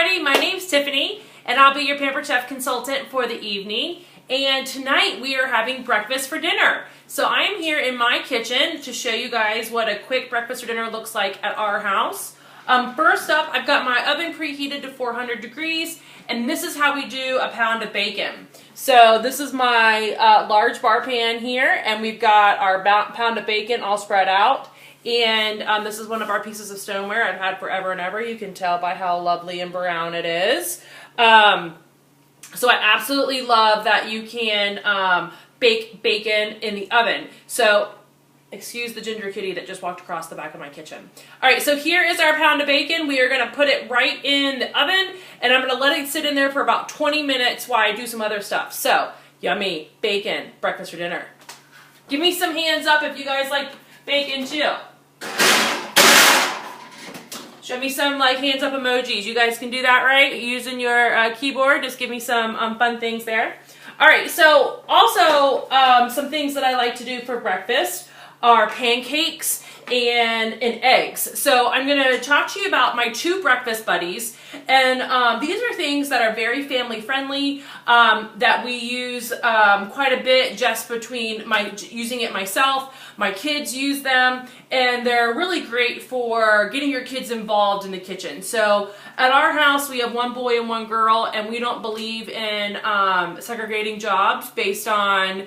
everybody, my name's Tiffany and I'll be your Pampered Chef consultant for the evening, and tonight we are having breakfast for dinner. So I am here in my kitchen to show you guys what a quick breakfast for dinner looks like at our house. First up, I've got my oven preheated to 400 degrees, and this is how we do a pound of bacon. So this is my large bar pan here, and we've got our pound of bacon all spread out. And this is one of our pieces of stoneware I've had forever and ever. You can tell by how lovely and brown it is. So I absolutely love that you can bake bacon in the oven. So excuse the ginger kitty that just walked across the back of my kitchen. All right, so here is our pound of bacon. We are going to put it right in the oven, and I'm going to let it sit in there for about 20 minutes while I do some other stuff. So, yummy bacon, breakfast for dinner. Give me some hands up if you guys like bacon too. Show me some hands up emojis. You guys can do that, right? Using your keyboard. Just give me some fun things there. All right, so also some things that I like to do for breakfast are pancakes and eggs. So I'm going to talk to you about my two breakfast buddies, and these are things that are very family friendly, that we use quite a bit just between using it myself. My kids use them, and they're really great for getting your kids involved in the kitchen. So at our house we have one boy and one girl, and we don't believe in segregating jobs based on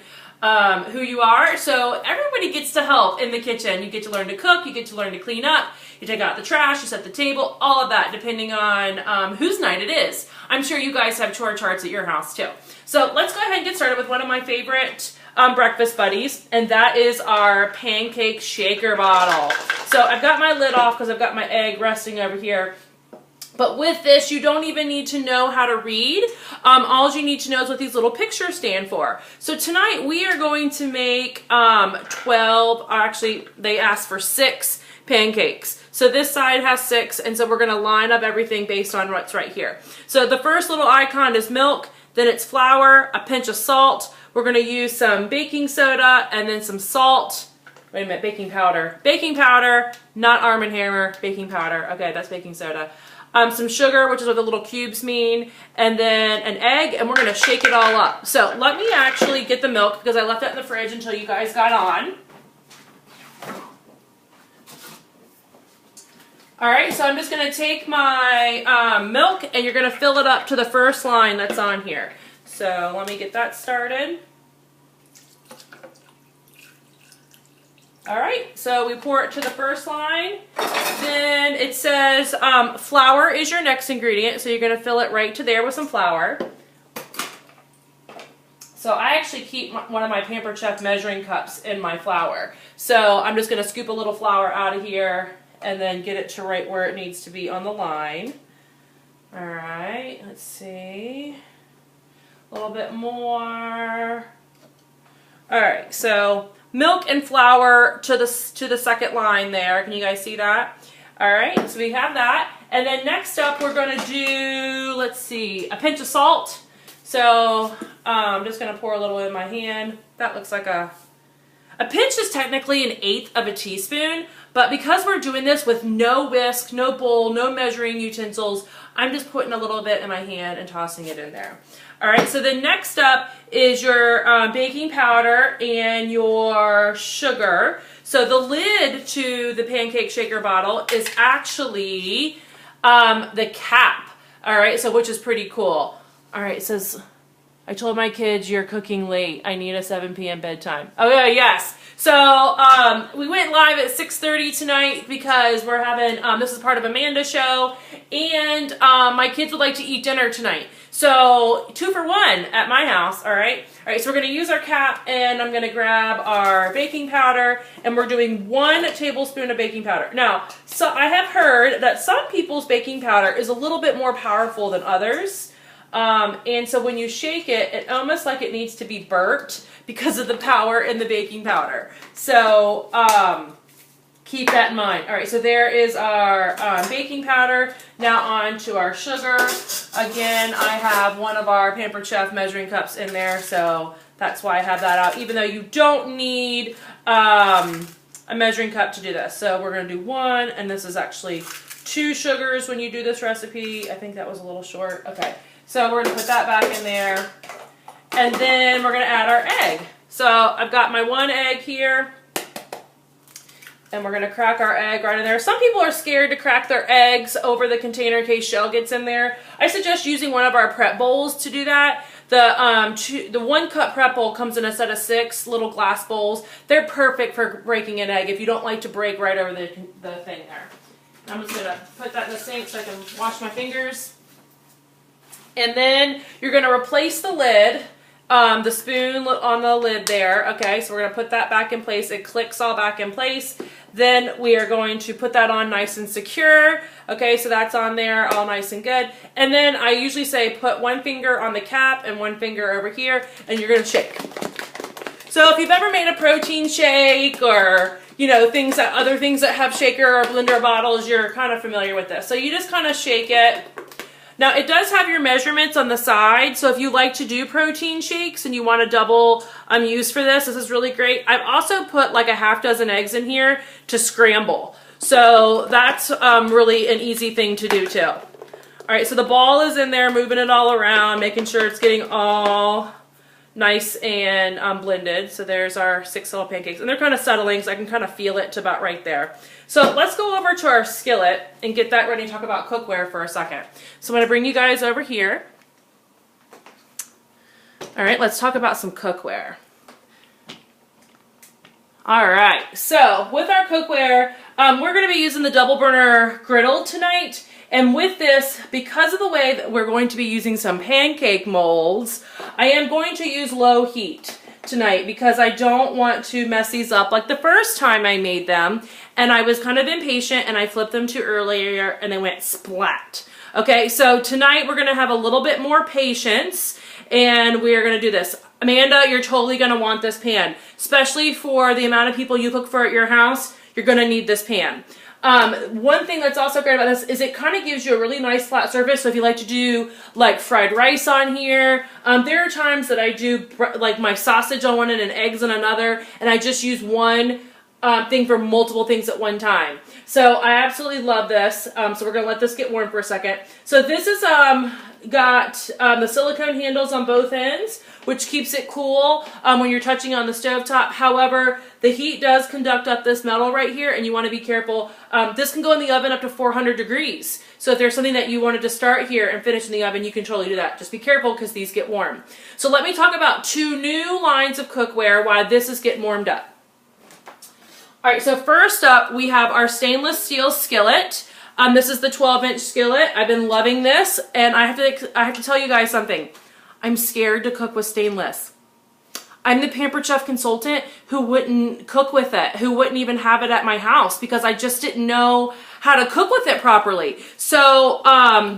who you are. So everybody gets to help in the kitchen. You get to learn to cook, you get to learn to clean up, you take out the trash, you set the table, all of that depending on whose night it is. I'm sure you guys have chore charts at your house too. So let's go ahead and get started with one of my favorite breakfast buddies, and that is our pancake shaker bottle. So I've got my lid off because I've got my egg resting over here. But with this, you don't even need to know how to read. All you need to know is what these little pictures stand for. So tonight we are going to make 12, actually they asked for 6 pancakes. So this side has 6, and so we're going to line up everything based on what's right here. So the first little icon is milk, then it's flour, a pinch of salt. We're going to use some baking soda and then some salt. Wait a minute, baking powder. Baking powder, not Arm & Hammer, baking powder. Okay, that's baking soda. Some sugar, which is what the little cubes mean, and then an egg, and we're going to shake it all up. So let me actually get the milk because I left that in the fridge until you guys got on. Alright, so I'm just going to take my milk, and you're going to fill it up to the first line that's on here. So let me get that started. Alright, so we pour it to the first line. Then it says flour is your next ingredient, so you're going to fill it right to there with some flour. So I actually keep one of my Pampered Chef measuring cups in my flour. So I'm just going to scoop a little flour out of here and then get it to right where it needs to be on the line. Alright, let's see. A little bit more. Alright, so milk and flour to the second line there. Can you guys see that? Alright, so we have that. And then next up we're going to do, let's see, a pinch of salt. So I'm just going to pour a little in my hand. That looks like a pinch is technically 1/8 of a teaspoon, but because we're doing this with no whisk, no bowl, no measuring utensils, I'm just putting a little bit in my hand and tossing it in there. Alright, so then next up is your baking powder and your sugar. So the lid to the pancake shaker bottle is actually the cap. Alright, so which is pretty cool. Alright, it says, I told my kids you're cooking late. I need a 7 p.m. bedtime. Oh yeah, yes. So we went live at 6:30 tonight because we're having, this is part of Amanda's show, and my kids would like to eat dinner tonight. So 2 for 1 at my house, alright? Alright, so we're going to use our cap, and I'm going to grab our baking powder, and we're doing 1 tablespoon of baking powder. Now, so I have heard that some people's baking powder is a little bit more powerful than others. And so when you shake it, it's almost like it needs to be burnt because of the power in the baking powder. So keep that in mind. All right, so there is our baking powder. Now on to our sugar. Again, I have one of our Pampered Chef measuring cups in there, so that's why I have that out, even though you don't need a measuring cup to do this. So we're going to do 1, and this is actually 2 sugars when you do this recipe. I think that was a little short. Okay, so we're gonna put that back in there. And then we're gonna add our egg. So I've got my 1 egg here. And we're gonna crack our egg right in there. Some people are scared to crack their eggs over the container in case shell gets in there. I suggest using one of our prep bowls to do that. The 1 cup prep bowl comes in a set of 6 little glass bowls. They're perfect for breaking an egg if you don't like to break right over the thing there. I'm just gonna put that in the sink so I can wash my fingers. And then you're gonna replace the lid. The spoon on the lid there. Okay, so we're going to put that back in place. It clicks all back in place. Then we are going to put that on nice and secure. Okay, so that's on there all nice and good. And then I usually say put 1 finger on the cap and 1 finger over here, and you're going to shake. So if you've ever made a protein shake or, you know, other things that have shaker or blender bottles, you're kind of familiar with this. So you just kind of shake it. Now, it does have your measurements on the side, so if you like to do protein shakes and you want a double use for this is really great. I've also put like a half dozen eggs in here to scramble. So that's really an easy thing to do too. All right, so the ball is in there, moving it all around, making sure it's getting all nice and blended. So there's our 6 little pancakes, and they're kind of settling, so I can kind of feel it to about right there. So let's go over to our skillet and get that ready to talk about cookware for a second. So I'm going to bring you guys over here. All right, let's talk about some cookware. All right, so with our cookware, we're going to be using the double burner griddle tonight. And with this, because of the way that we're going to be using some pancake molds, I am going to use low heat tonight because I don't want to mess these up like the first time I made them, and I was kind of impatient and I flipped them too earlier and they went splat. Okay, so tonight we're going to have a little bit more patience and we are going to do this. Amanda, you're totally going to want this pan, especially for the amount of people you cook for at your house. You're going to need this pan. One thing that's also great about this is it kind of gives you a really nice flat surface. So if you like to do like fried rice on here, there are times that I do like my sausage on one end and eggs on another, and I just use one thing for multiple things at one time. So I absolutely love this. So we're going to let this get warm for a second. So this is got the silicone handles on both ends, which keeps it cool when you're touching on the stovetop. However, the heat does conduct up this metal right here, and you want to be careful. This can go in the oven up to 400 degrees. So if there's something that you wanted to start here and finish in the oven, you can totally do that. Just be careful because these get warm. So let me talk about 2 new lines of cookware while this is getting warmed up. All right, so first up, we have our stainless steel skillet. This is the 12-inch skillet. I've been loving this, and I have to tell you guys something. I'm scared to cook with stainless. I'm the Pampered Chef consultant who wouldn't cook with it, who wouldn't even have it at my house because I just didn't know how to cook with it properly. So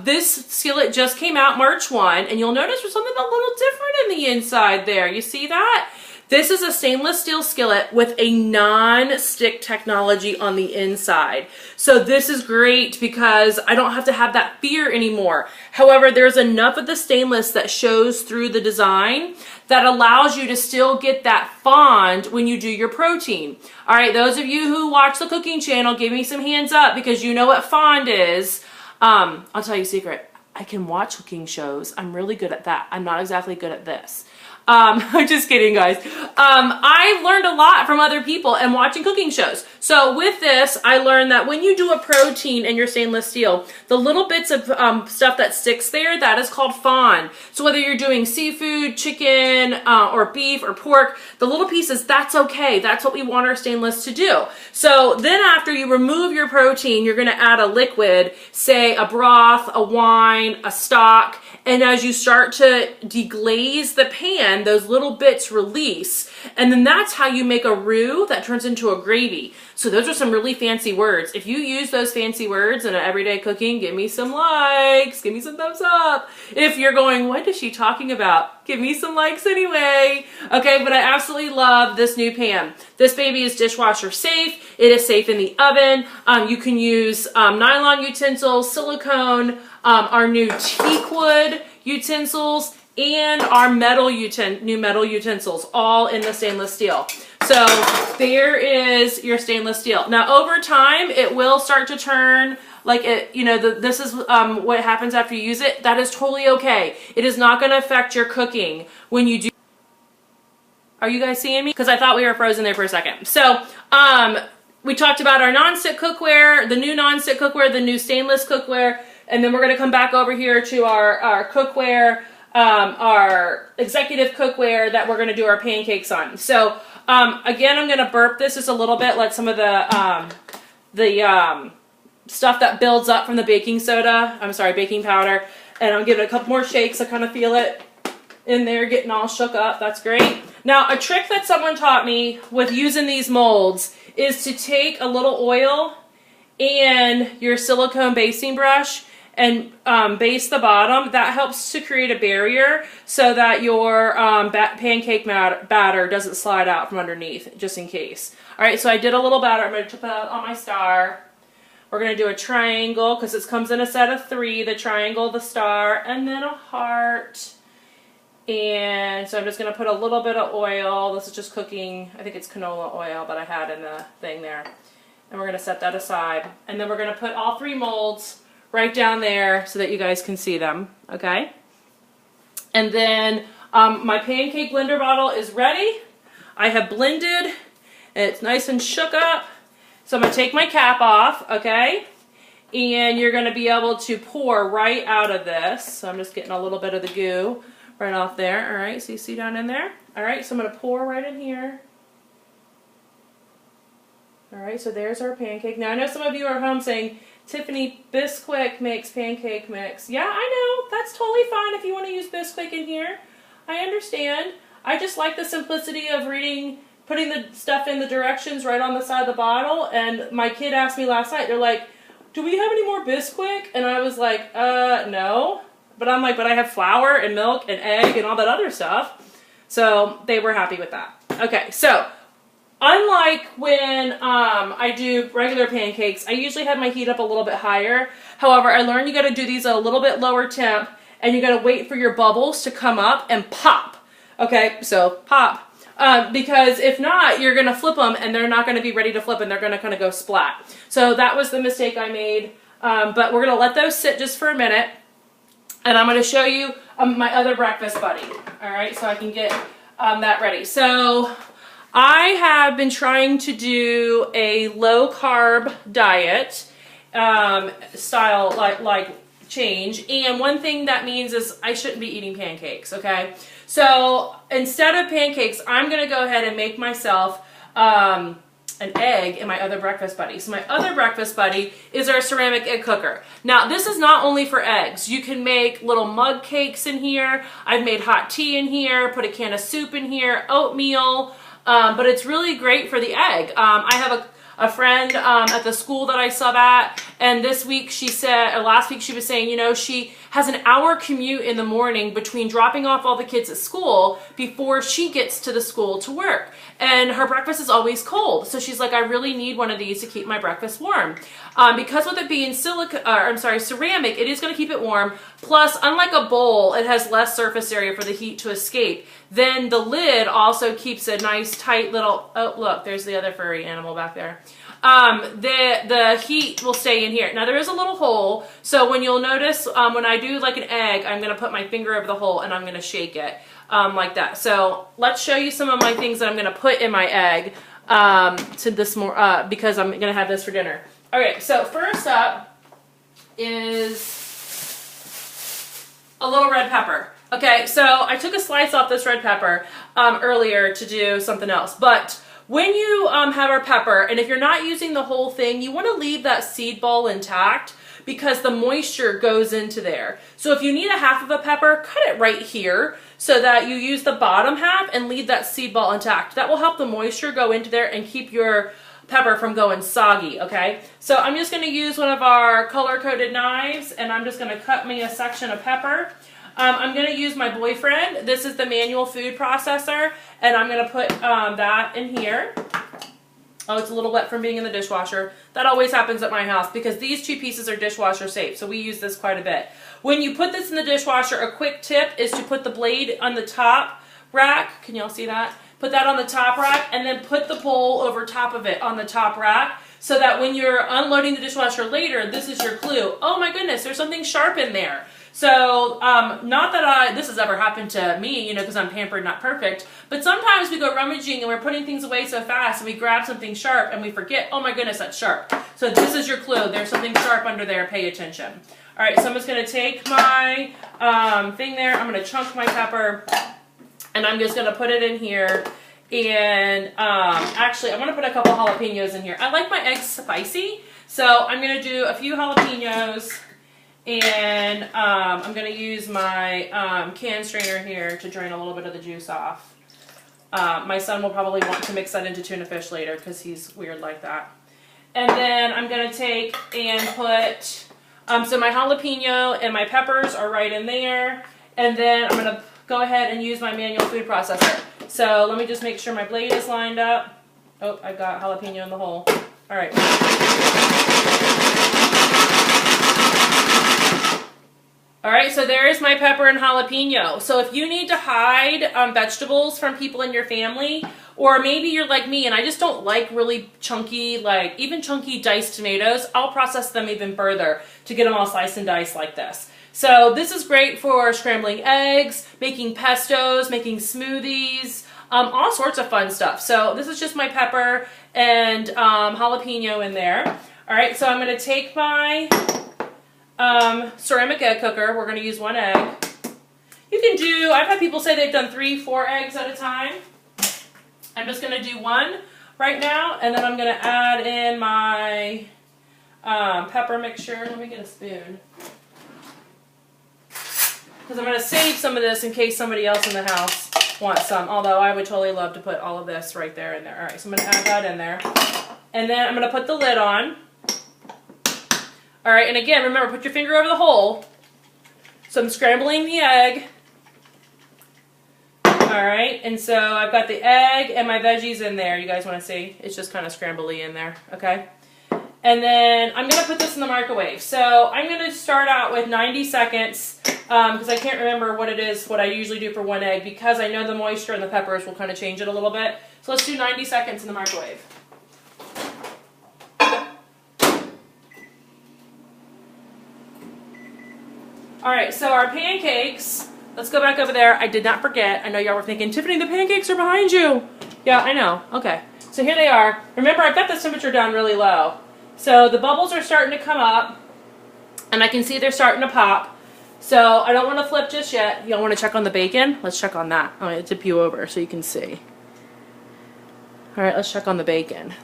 this skillet just came out March 1, and you'll notice there's something a little different in the inside there. You see that? This is a stainless steel skillet with a non-stick technology on the inside. So this is great because I don't have to have that fear anymore. However, there's enough of the stainless that shows through the design that allows you to still get that fond when you do your protein. All right, those of you who watch the cooking channel, give me some hands up because you know what fond is. I'll tell you a secret. I can watch cooking shows. I'm really good at that. I'm not exactly good at this. I'm just kidding, guys. I've learned a lot from other people and watching cooking shows. So with this, I learned that when you do a protein in your stainless steel, the little bits of stuff that sticks there, that is called fond. So whether you're doing seafood, chicken, or beef or pork, the little pieces, that's okay. That's what we want our stainless to do. So then after you remove your protein, you're going to add a liquid, say a broth, a wine, a stock, and as you start to deglaze the pan, those little bits release. And then that's how you make a roux that turns into a gravy. So those are some really fancy words. If you use those fancy words in everyday cooking, give me some likes, give me some thumbs up. If you're going, what is she talking about? Give me some likes anyway. Okay, but I absolutely love this new pan. This baby is dishwasher safe. It is safe in the oven. You can use nylon utensils, silicone, our new teak wood utensils, and our new metal utensils, all in the stainless steel. So there is your stainless steel. Now over time, it will start to turn like it, you know, this is what happens after you use it, that is totally okay. It is not going to affect your cooking when you do. Are you guys seeing me? Because I thought we were frozen there for a second. So, we talked about our non-stick cookware, the new non-stick cookware, the new stainless cookware, and then we're going to come back over here to our cookware, our executive cookware that we're going to do our pancakes on. So, again, I'm going to burp this just a little bit, let some of the stuff that builds up from the baking powder, and I'll give it a couple more shakes. I kind of feel it in there getting all shook up. That's great. Now, a trick that someone taught me with using these molds is to take a little oil and your silicone basting brush and base the bottom. That helps to create a barrier so that your pancake batter doesn't slide out from underneath, just in case. All right, so I did a little batter. I'm going to put that on my star. We're going to do a triangle because this comes in a set of 3, the triangle, the star, and then a heart. And so I'm just going to put a little bit of oil. This is just cooking, I think it's canola oil that I had in the thing there. And we're going to set that aside. And then we're going to put all 3 molds right down there so that you guys can see them, okay? And then my pancake blender bottle is ready. I have blended, and it's nice and shook up. So I'm going to take my cap off, okay? And you're going to be able to pour right out of this. So I'm just getting a little bit of the goo right off there. All right, so you see down in there? All right, so I'm going to pour right in here. All right, so there's our pancake. Now, I know some of you are home saying, Tiffany, Bisquick makes pancake mix. Yeah, I know. That's totally fine if you want to use Bisquick in here. I understand. I just like the simplicity of putting the stuff in the directions right on the side of the bottle. And my kid asked me last night, they're like, do we have any more Bisquick? And I was like, no. But I'm like, but I have flour and milk and egg and all that other stuff. So they were happy with that. Okay, so unlike when I do regular pancakes, I usually have my heat up a little bit higher. However, I learned you got to do these at a little bit lower temp, and you got to wait for your bubbles to come up and pop. Okay, so pop. Because if not, you're going to flip them, and they're not going to be ready to flip, and they're going to kind of go splat. So that was the mistake I made. But we're going to let those sit just for a minute. And I'm going to show you my other breakfast buddy, all right, so I can get that ready. So I have been trying to do a low-carb diet style like change, and one thing that means is I shouldn't be eating pancakes, okay? So instead of pancakes, I'm going to go ahead and make myself an egg in my other breakfast buddy. So my other breakfast buddy is our ceramic egg cooker. Now this is not only for eggs. You can make little mug cakes in here. I've made hot tea in here, put a can of soup in here, oatmeal, but it's really great for the egg. I have a friend at the school that I sub at, and this week she said, or last week she was saying, you know, she has an hour commute in the morning between dropping off all the kids at school before she gets to the school to work. And her breakfast is always cold. So she's like, I really need one of these to keep my breakfast warm. Because with it being ceramic, it is going to keep it warm. Plus, unlike a bowl, it has less surface area for the heat to escape. Then the lid also keeps a nice tight little, oh look, there's the other furry animal back there. The heat will stay in here. Now there is a little hole, so when you'll notice when I do like an egg, I'm going to put my finger over the hole and I'm going to shake it like that. So let's show you some of my things that I'm going to put in my egg because I'm going to have this for dinner. Okay, so first up is a little red pepper. Okay, so I took a slice off this red pepper earlier to do something else, but when you have our pepper, and if you're not using the whole thing, you want to leave that seed ball intact because the moisture goes into there. So if you need a half of a pepper, cut it right here so that you use the bottom half and leave that seed ball intact. That will help the moisture go into there and keep your pepper from going soggy, okay? So I'm just going to use one of our color-coded knives, and I'm just going to cut me a section of pepper. I'm going to use my boyfriend. This is the manual food processor, and I'm going to put that in here. Oh, it's a little wet from being in the dishwasher. That always happens at my house because these 2 pieces are dishwasher safe, so we use this quite a bit. When you put this in the dishwasher, a quick tip is to put the blade on the top rack. Can y'all see that? Put that on the top rack and then put the bowl over top of it on the top rack so that when you're unloading the dishwasher later, this is your clue. Oh my goodness, there's something sharp in there. So, not that this has ever happened to me, you know, because I'm pampered, not perfect, but sometimes we go rummaging and we're putting things away so fast and we grab something sharp and we forget, oh my goodness, that's sharp. So this is your clue. There's something sharp under there. Pay attention. All right, so I'm just going to take my thing there. I'm going to chunk my pepper and I'm just going to put it in here. And actually, I'm going to put a couple jalapenos in here. I like my eggs spicy, so I'm going to do a few jalapenos. And I'm going to use my can strainer here to drain a little bit of the juice off. My son will probably want to mix that into tuna fish later because he's weird like that. And then I'm going to take and put, so my jalapeno and my peppers are right in there. And then I'm going to go ahead and use my manual food processor. So let me just make sure my blade is lined up. Oh, I've got jalapeno in the hole. All right. All right, so there's my pepper and jalapeno. So if you need to hide vegetables from people in your family, or maybe you're like me and I just don't like really chunky, like even chunky diced tomatoes, I'll process them even further to get them all sliced and diced like this. So this is great for scrambling eggs, making pestos, making smoothies, all sorts of fun stuff. So this is just my pepper and jalapeno in there. All right, so I'm gonna take my ceramic egg cooker. We're going to use 1 egg. You can do, I've had people say they've done 3, 4 eggs at a time. I'm just going to do 1 right now, and then I'm going to add in my pepper mixture. Let me get a spoon. Because I'm going to save some of this in case somebody else in the house wants some, although I would totally love to put all of this right there in there. All right, so I'm going to add that in there. And then I'm going to put the lid on. All right, and again, remember, put your finger over the hole. So I'm scrambling the egg. All right, and so I've got the egg and my veggies in there. You guys want to see? It's just kind of scrambly in there, okay? And then I'm going to put this in the microwave. So I'm going to start out with 90 seconds because I can't remember what it is, what I usually do for 1 egg, because I know the moisture and the peppers will kind of change it a little bit. So let's do 90 seconds in the microwave. All right, so our pancakes, let's go back over there. I did not forget. I know y'all were thinking, Tiffany, the pancakes are behind you. Yeah, I know. Okay, so here they are. Remember, I've got the temperature down really low. So the bubbles are starting to come up, and I can see they're starting to pop. So I don't want to flip just yet. Y'all want to check on the bacon? Let's check on that. I'm going to tip you over so you can see. All right, let's check on the bacon.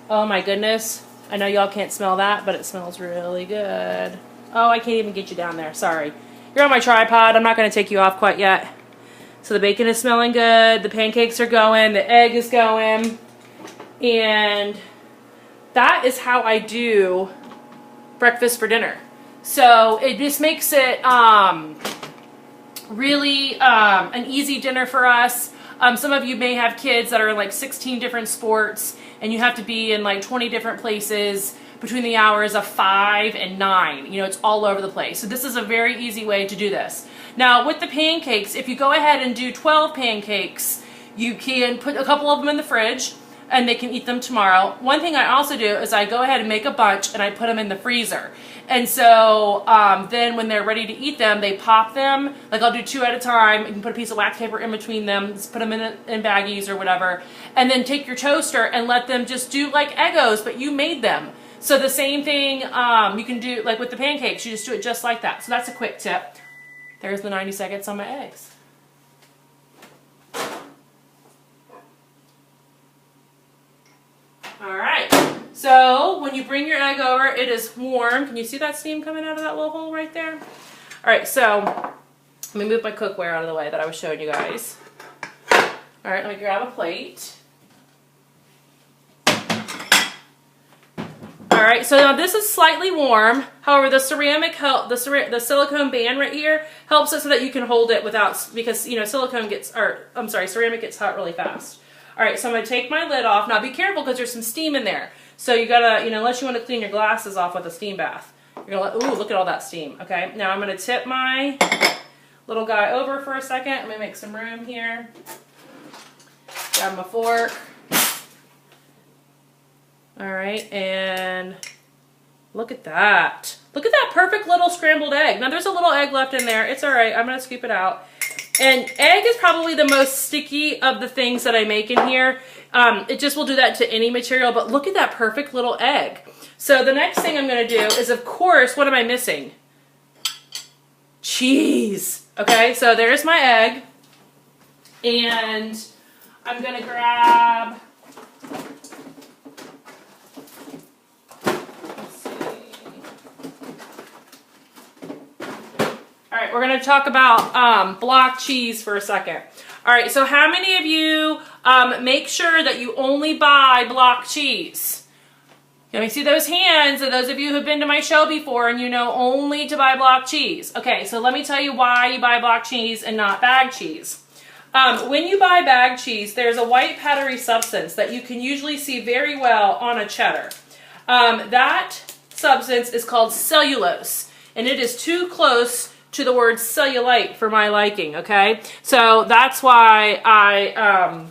Oh my goodness. I know y'all can't smell that, but it smells really good. Oh, I can't even get you down there. Sorry. You're on my tripod. I'm not going to take you off quite yet. So the bacon is smelling good. The pancakes are going. The egg is going. And that is how I do breakfast for dinner. So it just makes it really an easy dinner for us. Some of you may have kids that are in like 16 different sports and you have to be in like 20 different places between the hours of 5 and 9. You know, it's all over the place. So this is a very easy way to do this. Now with the pancakes, if you go ahead and do 12 pancakes, you can put a couple of them in the fridge and they can eat them tomorrow. One thing I also do is I go ahead and make a bunch and I put them in the freezer. And so then when they're ready to eat them, they pop them. Like I'll do 2 at a time. You can put a piece of wax paper in between them, just put them in baggies or whatever. And then take your toaster and let them just do like Eggos, but you made them. So the same thing you can do like with the pancakes. You just do it just like that. So that's a quick tip. There's the 90 seconds on my eggs. Alright, so when you bring your egg over, it is warm. Can you see that steam coming out of that little hole right there? Alright, so let me move my cookware out of the way that I was showing you guys. Alright, let me grab a plate. Alright, so now this is slightly warm. However, the ceramic the silicone band right here helps it so that you can hold it without, because you know ceramic gets hot really fast. Alright, so I'm going to take my lid off. Now be careful because there's some steam in there. So you gotta, you know, unless you want to clean your glasses off with a steam bath. You're going to let, ooh, look at all that steam. Okay, now I'm going to tip my little guy over for a second. Let me make some room here. Grab my fork. All right, and look at that. Look at that perfect little scrambled egg. Now there's a little egg left in there. It's all right. I'm going to scoop it out. And egg is probably the most sticky of the things that I make in here. It just will do that to any material, but look at that perfect little egg. So the next thing I'm going to do is, of course, what am I missing? Cheese. Okay, so there's my egg. And I'm going to grab... All right, we're going to talk about block cheese for a second. All right, so how many of you make sure that you only buy block cheese? Let me see those hands, and those of you who have been to my show before and you know only to buy block cheese. Okay, so let me tell you why you buy block cheese and not bag cheese. When you buy bag cheese, there's a white powdery substance that you can usually see very well on a cheddar. That substance is called cellulose, and it is too close to the word cellulite for my liking, okay? So that's why I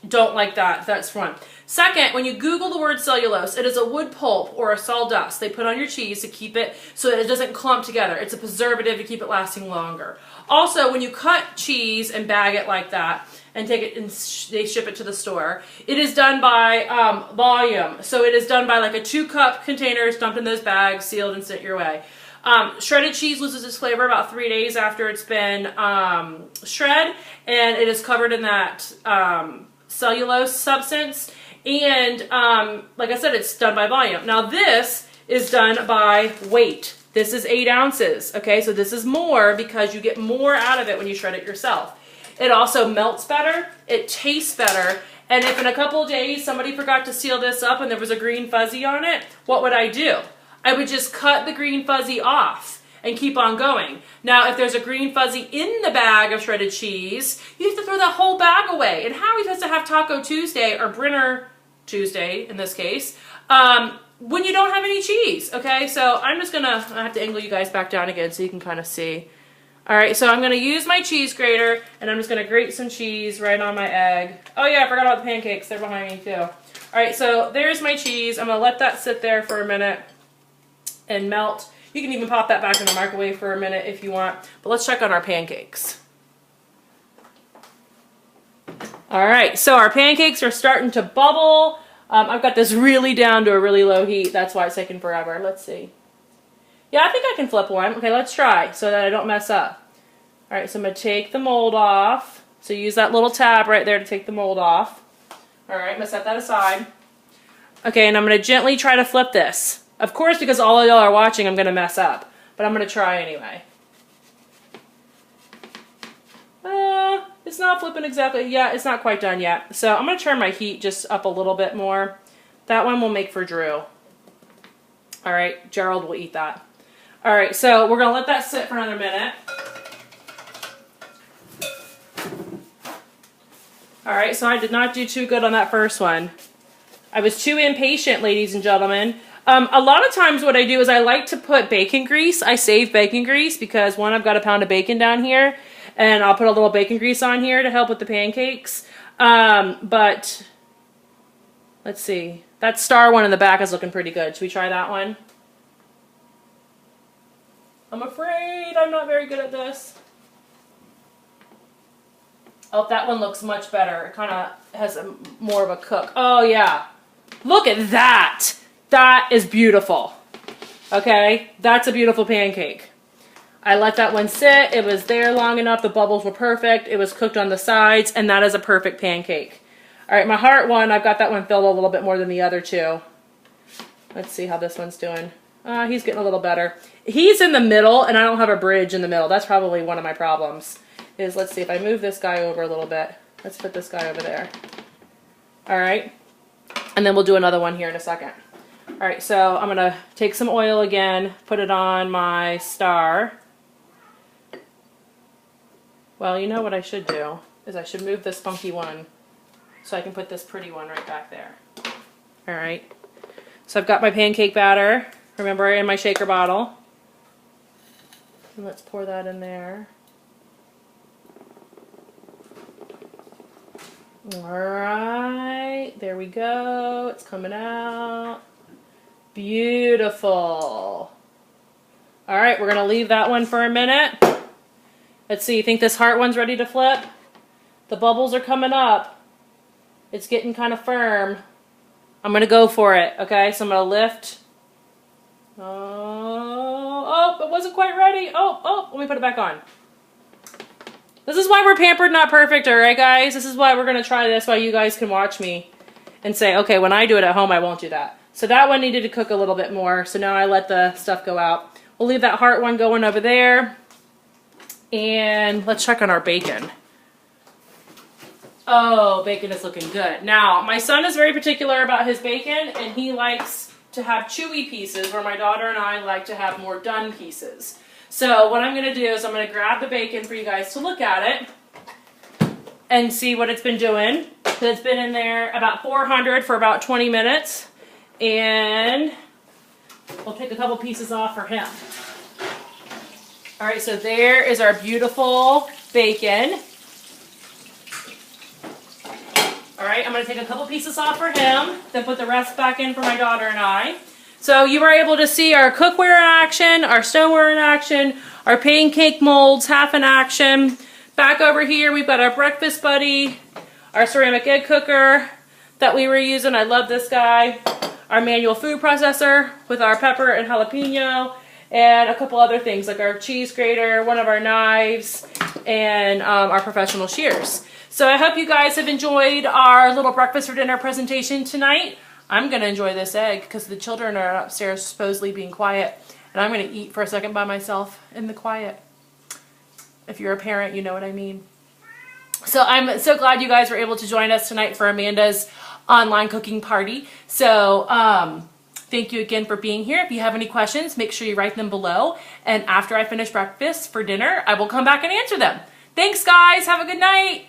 don't like that. That's one. Second, when you Google the word cellulose, it is a wood pulp or a sawdust they put on your cheese to keep it so that it doesn't clump together. It's a preservative to keep it lasting longer. Also, when you cut cheese and bag it like that and take it and they ship it to the store, it is done by volume. So it is done by like a 2-cup container. It's dumped in those bags, sealed, and sent your way. Shredded cheese loses its flavor about 3 days after it's been shred, and it is covered in that cellulose substance. And like I said, it's done by volume. Now this is done by weight. This is 8 ounces. Okay, so this is more because you get more out of it when you shred it yourself. It also melts better. It tastes better. And if in a couple of days somebody forgot to seal this up and there was a green fuzzy on it, what would I do? I would just cut the green fuzzy off and keep on going. Now, if there's a green fuzzy in the bag of shredded cheese, you have to throw that whole bag away. And how are we supposed to have Taco Tuesday, or Brinner Tuesday in this case, when you don't have any cheese? Okay, so I'm just gonna, I have to angle you guys back down again so you can kind of see. All right, so I'm gonna use my cheese grater, and I'm just gonna grate some cheese right on my egg. Oh yeah, I forgot about the pancakes. They're behind me too. All right, so there's my cheese. I'm gonna let that sit there for a minute and melt. You can even pop that back in the microwave for a minute if you want. But let's check on our pancakes. All right, so our pancakes are starting to bubble. I've got this really down to a really low heat. That's why it's taking forever. Let's see. Yeah, I think I can flip one. Okay, let's try so that I don't mess up. All right, so I'm going to take the mold off. So use that little tab right there to take the mold off. All right, I'm going to set that aside. Okay, and I'm going to gently try to flip this. Of course, because all of y'all are watching, I'm going to mess up. But I'm going to try anyway. It's not flipping exactly. Yeah, it's not quite done yet. So I'm going to turn my heat just up a little bit more. That one will make for Drew. All right, Gerald will eat that. All right, so we're going to let that sit for another minute. All right, so I did not do too good on that first one. I was too impatient, ladies and gentlemen. A lot of times what I do is I like to put bacon grease. I save bacon grease because, one, I've got a pound of bacon down here, and I'll put a little bacon grease on here to help with the pancakes. But let's see. That star one in the back is looking pretty good. Should we try that one? I'm afraid I'm not very good at this. Oh, that one looks much better. It kind of has more of a cook. Oh, yeah. Look at that. That is beautiful. Okay? That's a beautiful pancake. I let that one sit. It was there long enough. The bubbles were perfect. It was cooked on the sides, and that is a perfect pancake. All right, my heart one, I've got that one filled a little bit more than the other two. Let's see how this one's doing. He's getting a little better. He's in the middle, and I don't have a bridge in the middle. That's probably one of my problems. Let's see if I move this guy over a little bit. Let's put this guy over there. All right. And then we'll do another one here in a second. All right, so I'm going to take some oil again, put it on my star. Well, you know what I should do is I should move this funky one so I can put this pretty one right back there. All right. So I've got my pancake batter, remember, in my shaker bottle. And let's pour that in there. All right, there we go. It's coming out. Beautiful. All right, we're gonna leave that one for a minute. Let's see, you think this heart one's ready to flip? The bubbles are coming up. It's getting kind of firm. I'm gonna go for it, okay? So I'm gonna lift. Oh, it wasn't quite ready. Oh, let me put it back on. This is why we're pampered, not perfect, all right, guys? This is why we're gonna try this, while you guys can watch me and say, okay, when I do it at home, I won't do that. So that one needed to cook a little bit more, so now I let the stuff go out. We'll leave that heart one going over there. And let's check on our bacon. Oh, bacon is looking good. Now, my son is very particular about his bacon, and he likes to have chewy pieces, where my daughter and I like to have more done pieces. So what I'm going to do is I'm going to grab the bacon for you guys to look at it and see what it's been doing. So it's been in there about 400 for about 20 minutes. And we'll take a couple pieces off for him. All right, so there is our beautiful bacon. All right, I'm going to take a couple pieces off for him, then put the rest back in for my daughter and I. So you were able to see our cookware in action, our stoneware in action, our pancake molds half in action. Back over here, we've got our breakfast buddy, our ceramic egg cooker that we were using. I love this guy. Our manual food processor with our pepper and jalapeno, and a couple other things like our cheese grater, one of our knives, and our professional shears. So I hope you guys have enjoyed our little breakfast for dinner presentation tonight. I'm going to enjoy this egg because the children are upstairs supposedly being quiet, and I'm going to eat for a second by myself in the quiet. If you're a parent, you know what I mean. So I'm so glad you guys were able to join us tonight for Amanda's online cooking party. So thank you again for being here. If you have any questions, make sure you write them below. And after I finish breakfast for dinner, I will come back and answer them. Thanks, guys. Have a good night.